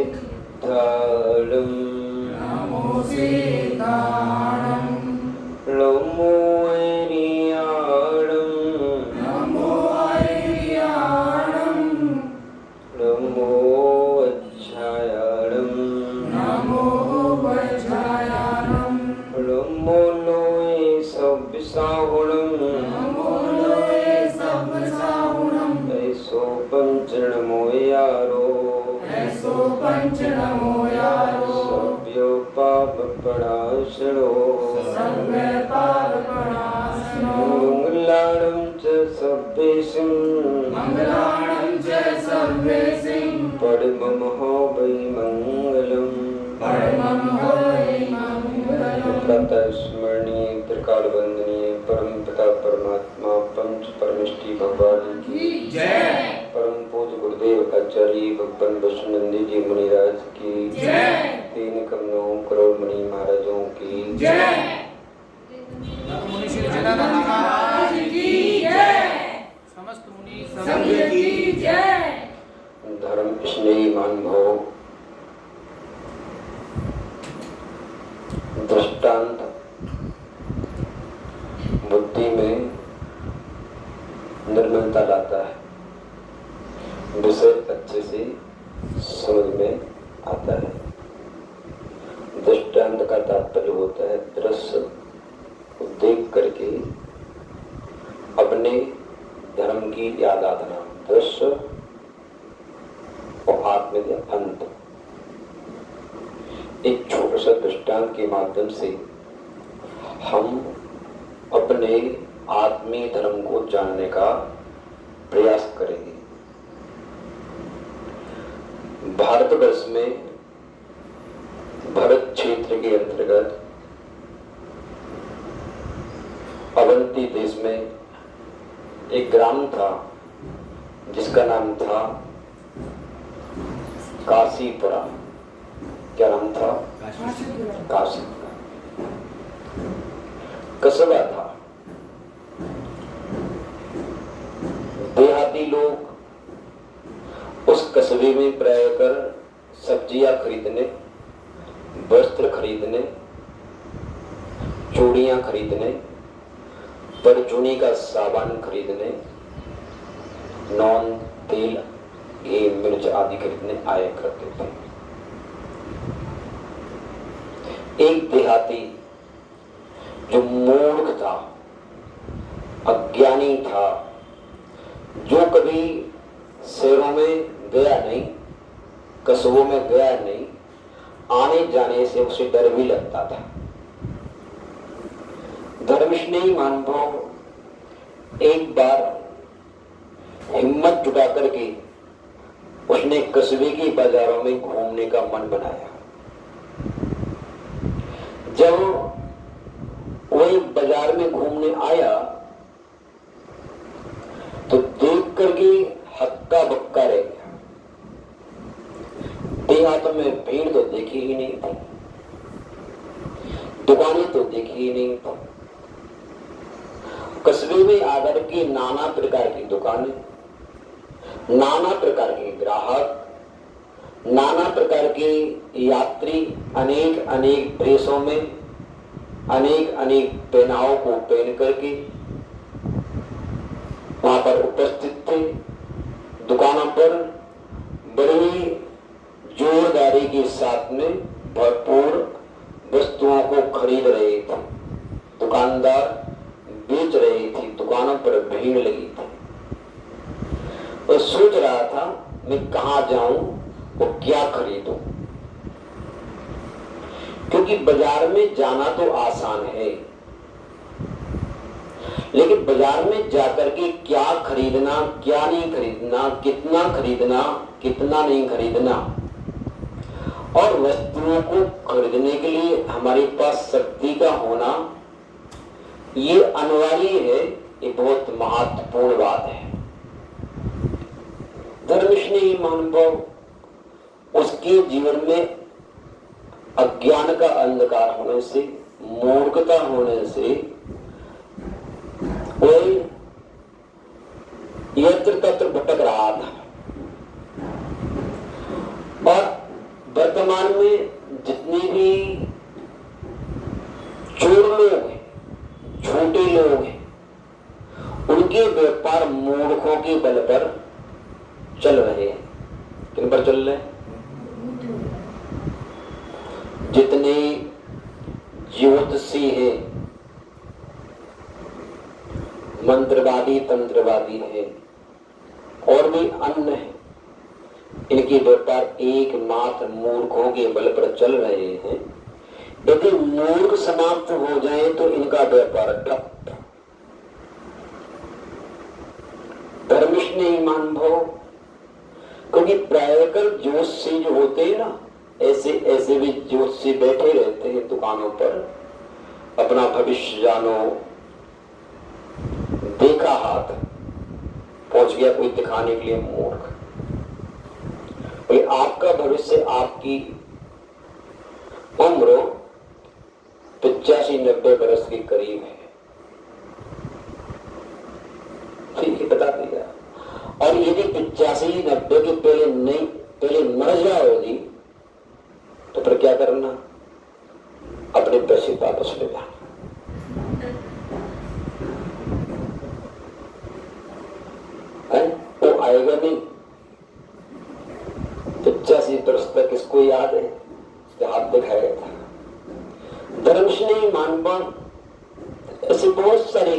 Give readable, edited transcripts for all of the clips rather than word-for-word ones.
सिद्धाणं नमो सिद्धाणं नमो ऐरियाणं नमो ऐरियाणं नमो वज्रायणं नमो वज्रायणं नमो लोये सव्यसाहुणं नमो लोये सव्यसाहुणं ऐसो पंचनमो यारो ऐसो पंचनमो यारो सभ्यो पाप प्रणाशनो सर्वे पापप्रणाशनो मंगलाणं च सभ्येषु मंगलाणं च सर्वेसिं परममहो वै मंगलम् परमं वै मंगलम् प्रातःस्मरणीय त्रिकाल वंदनीय परम पिता परमात्मा पंच परमेष्टि भगवान की जय। परम पूज्य गुरुदेव आचार्य भगवान वैष्णवनंदी जी मुनिराज की जय। 3 करोड़ करोड़ मुनि महाराजों की जय। मुनि श्री जनार्दन महाराज की जय। समस्त मुनि संघ की जय। धर्म स्नेही महानुभाव दृष्टांत बुद्धि में निर्मलता लाता है, विषय अच्छे से समझ में आता है। दृष्टांत का तात्पर्य होता है दृश्य को देख करके अपने धर्म की याद आना। दृश्य और आत्म अंत। एक छोटा सा दृष्टांत के माध्यम से हम अपने आत्मीय धर्म को जानने का प्रयास करेंगे। भारतवर्ष में भरत क्षेत्र के अंतर्गत अवंती देश में एक ग्राम था जिसका नाम था काशीपुरा। क्या नाम था? काशीपुरा। कस्बा था। देहाती लोग उस कस्बे में प्राय कर सब्जियां खरीदने, वस्त्र खरीदने, चूड़ियां खरीदने, परचूनी का सामान खरीदने, नॉन, तेल, घी, मिर्च आदि खरीदने आया करते थे। एक देहाती जो मूर्ख था, अज्ञानी था, जो कभी शहरों में गया नहीं, कस्बों में गया नहीं, आने जाने से उसे डर भी लगता था। धर्मस्नेही महानुभाव एक बार हिम्मत जुटा करके उसने कस्बे के बाजारों में घूमने का मन बनाया। जब वही बाजार में घूमने आया तो देख करके हक्का बक्का रह गया। देहातों में भीड़ तो देखी ही नहीं थी, दुकानें तो देखी ही नहीं थी। कस्बे में आकर के नाना प्रकार की दुकानें, नाना प्रकार के ग्राहक, नाना प्रकार के यात्री अनेक अनेक ड्रेसों में अनेक अनेक पहनावों को पहन करके वहां पर उपस्थित थे। दुकानों पर बड़ी जोरदारी के साथ में भरपूर वस्तुओं को खरीद रहे थे। दुकानदार बेच रहे थे, दुकानों पर भीड़ लगी थी। और सोच रहा था मैं कहां जाऊं और क्या खरीदूं, क्योंकि बाजार में जाना तो आसान है, लेकिन बाजार में जाकर के क्या खरीदना, क्या नहीं खरीदना, कितना खरीदना, कितना नहीं खरीदना, और वस्तुओं को खरीदने के लिए हमारे पास शक्ति का होना ये अनिवार्य है। ये बहुत महत्वपूर्ण बात है। धर्मस्नेही महानुभाव उसके जीवन में अज्ञान का अंधकार होने से, मूर्खता होने से वही यत्र तत्र भटक रहा था। और वर्तमान में जितने भी चोर लोग हैं, छोटे लोग हैं, उनके व्यापार मूर्खों के बल पर चल रहे हैं। किन पर चल रहे हैं? जितने ज्योतिषी हैं, मंत्रवादी तंत्रवादी हैं और भी अन्य हैं, इनके व्यापार एकमात्र मूर्खों के बल पर चल रहे हैं। यदि मूर्ख समाप्त हो जाए तो इनका व्यापार ठप। धर्मिष्ठ नहीं मान भाव, क्योंकि प्रायकर ज्योतिषी जो होते हैं ना, ऐसे ऐसे भी ज्योतिषी बैठे रहते हैं दुकानों पर, अपना भविष्य जानो, देखा हाथ पहुंच गया कोई दिखाने के लिए मूर्ख। बोले आपका भविष्य, आपकी उम्र 85-90 वर्ष के करीब है, ठीक है, बता दिया। और यदि 85-90 के पहले मर जाओगी तो फिर क्या करना? अपने पैसे वापस ले जाना। वो आएगा नहीं। 85 वर्ष तक इसको याद है, इसके हाथ दिखाया था। धर्म से नहीं मान पा, ऐसे बहुत सारे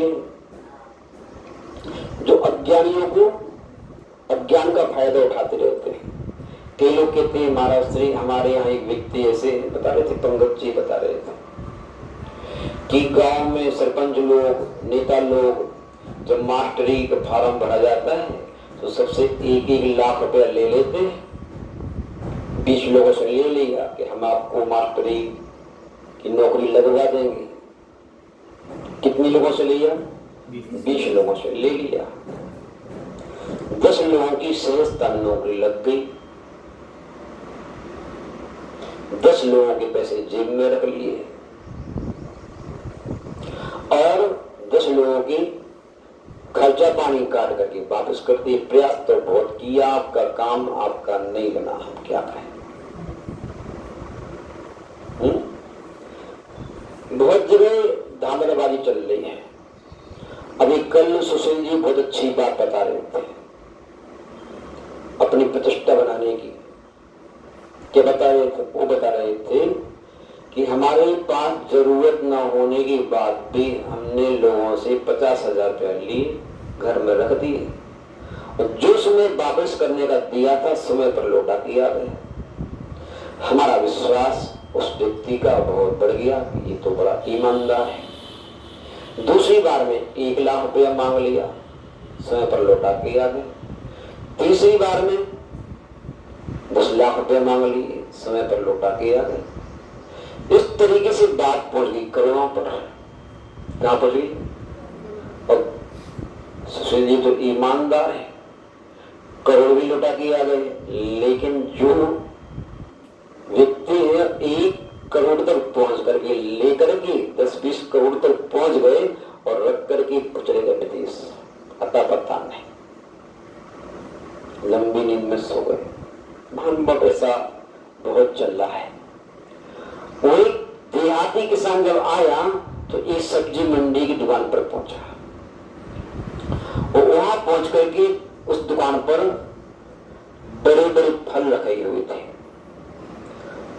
जो अज्ञानियों को अज्ञान का फायदा उठाते रहते हैं। कई लोग कहते हैं महाराज श्री, हमारे यहाँ एक व्यक्ति ऐसे बता रहे थे, पंकज जी बता रहे थे कि गांव में सरपंच लोग, नेता लोग, जब मास्टरी का फार्म भरा जाता है तो सबसे 1-1 लाख रुपया ले लेते हैं। 20 लोगों से ले लिया कि हम आपको मास्टरी की नौकरी लगवा देंगे। कितने लोगों से लिया? 20 लोगों से ले लिया। 10 लोगों की सहजता नौकरी लग गई। 10 लोगों के पैसे जेब में रख लिए और 10 लोगों की खर्चा पानी काट करके वापस कर दिए। प्रयास तो बहुत किया, आपका काम आपका नहीं बना, हम क्या कहें। बहुत जगह धांधलीबाजी चल रही है। अभी कल सुशील जी बहुत अच्छी बात बता रहे थे अपनी प्रतिष्ठा बनाने की। क्या बता रहे थे? वो बता रहे थे कि हमारे पास जरूरत न होने के बाद भी हमने लोगों से 50,000 रुपया लिए, घर में रख दिए और जो समय वापस करने का दिया था समय पर लौटा दिया गया। हमारा विश्वास उस व्यक्ति का बहुत बढ़ गया कि ये तो बड़ा ईमानदार है। दूसरी बार में 1 लाख रुपया मांग लिया, समय पर लौटा दिया गया। तीसरी बार में 10 लाख रुपया मांग लिए, समय पर लौटा दिया गया। इस तरीके से बात पहुंच गई करोड़ों पर। कहां पहुंच गई? और सुशील जी तो ईमानदार है, करोड़ भी लौटा दिया गए। लेकिन जो व्यक्ति है 1 करोड़ तक पहुंच करके लेकर के 10-20 करोड़ तक पहुंच गए और रख करके चलेगा विदेश, अता पता नहीं, लंबी नींद में सो गए। महान ऐसा बहुत चल रहा है। वो एक देहाती किसान जब आया तो एक सब्जी मंडी की दुकान पर पहुंचा और वहां पहुंच करके उस दुकान पर बड़े बड़े फल रखे हुए थे।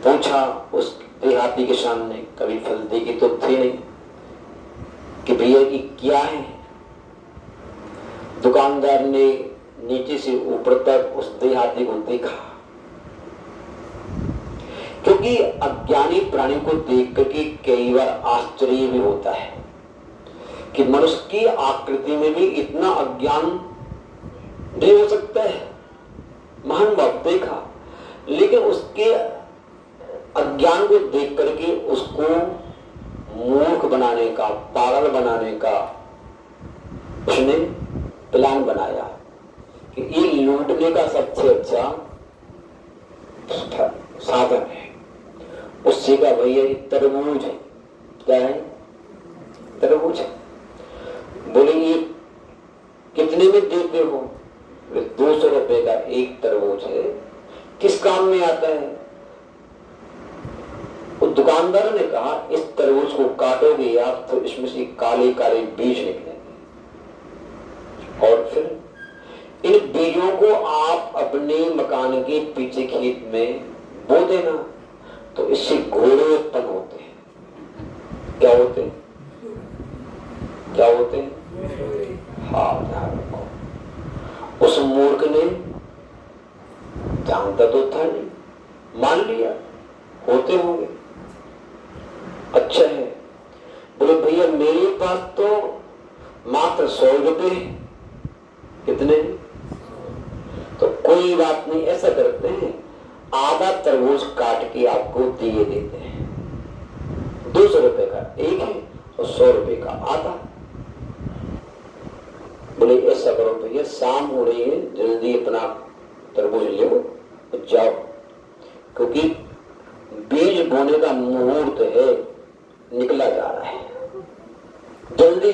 पूछा उस देहाती के सामने, कभी फल देखे तो थे नहीं, कि भैया की क्या है। दुकानदार ने नीचे से ऊपर तक उस देहाती को देखा, क्योंकि अज्ञानी प्राणी को देख करके कई बार आश्चर्य भी होता है कि मनुष्य की आकृति में भी इतना अज्ञान नहीं हो सकता है। महान बाप देखा, लेकिन उसके अज्ञान को देख करके उसको मूर्ख बनाने का, पागल बनाने का उसने प्लान बनाया कि ये लूटने का सबसे अच्छा साधन है। उससे का भैया तरबूज है। क्या है? तरबूज है। बोले ये कितने में देते हो? 200 रुपए का एक तरबूज है। किस काम में आता है? दुकानदार ने कहा इस तरबूज को काटोगे आप तो इसमें से काले काले बीज निकलेंगे, और फिर इन बीजों को आप अपने मकान के पीछे खेत में बो देना, तो इससे घोड़े उत्पन्न होते हैं। क्या होते हैं? क्या होते हैं? हाँ, ध्यान रखो। उस मूर्ख ने जानता तो था नहीं, मान लिया होते होंगे। अच्छा है, बोले भैया मेरे पास तो मात्र 100 रुपए। कितने? तो कोई बात नहीं, ऐसा करते हैं आधा तरबूज काट के आपको दिए देते हैं। 200 रुपए का एक है और 100 रुपए का आधा। बोले ऐसा करो भैया, शाम हो रही है, जल्दी अपना तरबूज ले और जाओ, क्योंकि बीज बोने का मुहूर्त है, निकला जा रहा है, जल्दी